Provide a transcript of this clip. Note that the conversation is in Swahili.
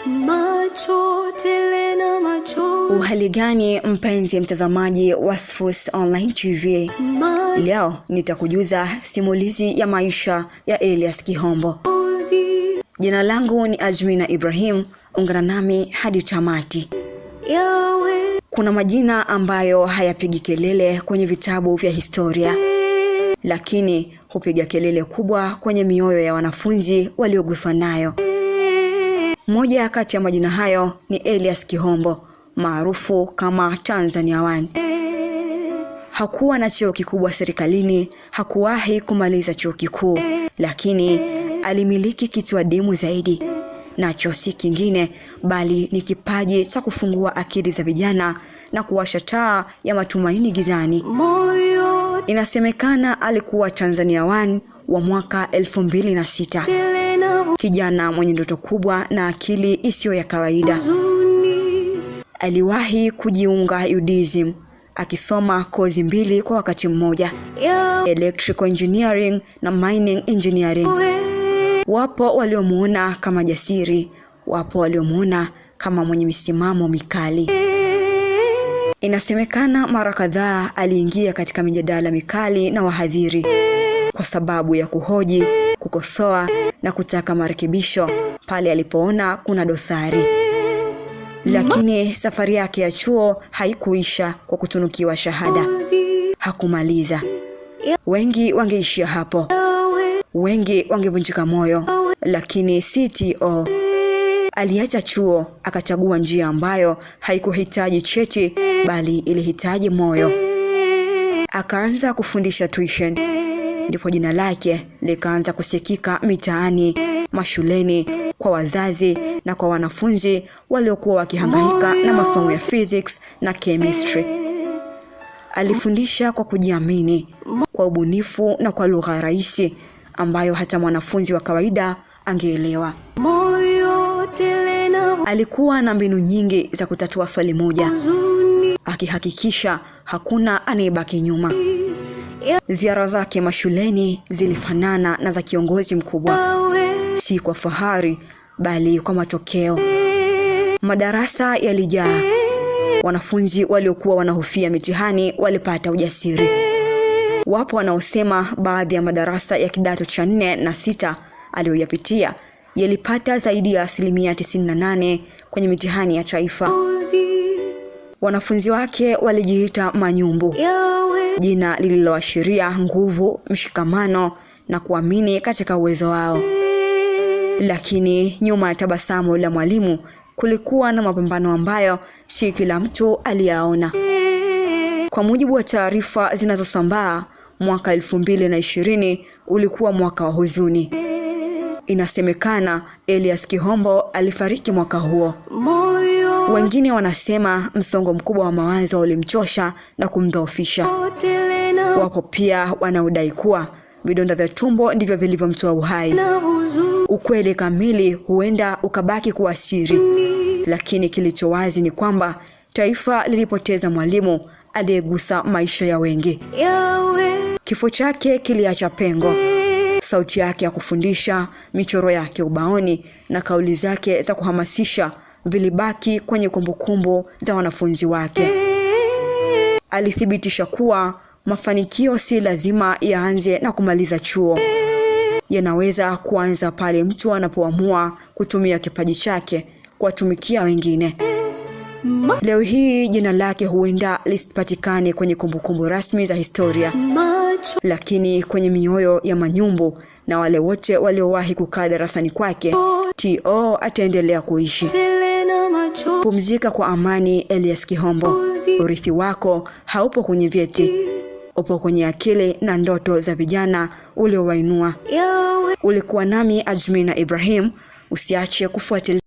Macho tele na macho. Uhali gani mpenzi mtazamaji wa Spruce Online TV? Leo nitakujuza simulizi ya maisha ya Elias Kihombo. Jina langu ni Ajmina Ibrahim, ungana nami hadi tamati. Kuna majina ambayo hayapigi kelele kwenye vitabu vya historia, lakini hupiga kelele kubwa kwenye mioyo ya wanafunzi walioguswa nayo. Moja kati ya majina hayo ni Elias Kihombo, maarufu kama Tanzania 1. Hakuwa na cheo kikubwa serikalini, hakuwahi kumaliza chuo kikuu, lakini alimiliki kitu adimu zaidi, nacho si kingine bali ni kipaji cha kufungua akili za vijana na kuwasha taa ya matumaini gizani. Inasemekana alikuwa Tanzania 1 wa mwaka 2006. Kijana mwenye ndoto kubwa na akili isiyo ya kawaida. Aliwahi kujiunga UDSM akisoma kozi mbili kwa wakati mmoja, Electrical Engineering na Mining Engineering. Wapo waliomuona kama jasiri, wapo waliomuona kama mwenye misimamo mikali. Inasemekana mara kadhaa aliingia katika mijadala mikali na wahadhiri kwa sababu ya kuhoji, kukosoa na kutaka marekebisho pale alipoona kuna dosari. Lakini safari yake ya chuo haikuisha kwa kutunukiwa shahada. Hakumaliza. Wengi wangeishia hapo, wengi wangevunjika moyo, lakini CTO aliacha chuo akachagua njia ambayo haikuhitaji cheti bali ilihitaji moyo. Akaanza kufundisha tuition. Ndipo jina lake likaanza kusikika mitaani, mashuleni, kwa wazazi na kwa wanafunzi waliokuwa wakihangaika na masomo ya physics na chemistry. Alifundisha kwa kujiamini, kwa ubunifu na kwa lugha rahisi ambayo hata mwanafunzi wa kawaida angeelewa. Alikuwa na mbinu nyingi za kutatua swali moja, akihakikisha hakuna anayebaki nyuma. Ziara zake mashuleni zilifanana na za kiongozi mkubwa, si kwa fahari bali kwa matokeo. Madarasa yalijaa. Wanafunzi waliokuwa wanahofia mitihani walipata ujasiri. Wapo wanaosema baadhi ya madarasa ya kidato cha 4 na 6 aliyoyapitia yalipata zaidi ya 98% kwenye mitihani ya taifa. Wanafunzi wake walijiita manyumbu, jina lililoashiria nguvu, mshikamano na kuamini katika uwezo wao. Lakini nyuma ya tabasamu la mwalimu kulikuwa na mapambano ambayo si kila mtu aliyaona. Kwa mujibu wa taarifa zinazosambaa, mwaka 2020 ulikuwa mwaka wa huzuni. Inasemekana Elias Kihombo alifariki mwaka huo. Wengine wanasema msongo mkubwa wa mawazo ulimchosha na kumdhoofisha. Wapo pia wanaodai kuwa vidonda vya tumbo ndivyo vilivyomtoa uhai. Ukweli kamili huenda ukabaki kuwa siri, lakini kilicho wazi ni kwamba taifa lilipoteza mwalimu aliyegusa maisha ya wengi. Kifo chake kiliacha pengo. Sauti yake ya kufundisha, michoro yake ubaoni na kauli zake za kuhamasisha vilibaki kwenye kumbukumbu za wanafunzi wake. Alithibitisha kuwa mafanikio si lazima yaanze na kumaliza chuo. Yanaweza kuanza pale mtu anapoamua kutumia kipaji chake kuwatumikia wengine. Leo hii jina lake huenda lisipatikane kwenye kumbukumbu rasmi za historia, lakini kwenye mioyo ya manyumbu na wale wote waliowahi kukaa darasani kwake, TO ataendelea kuishi. Pumzika kwa amani, Elias Kihombo. Urithi wako haupo kwenye vyeti, upo kwenye akili na ndoto za vijana uliowainua. Ulikuwa nami Ajmina Ibrahim. Usiache kufuatilia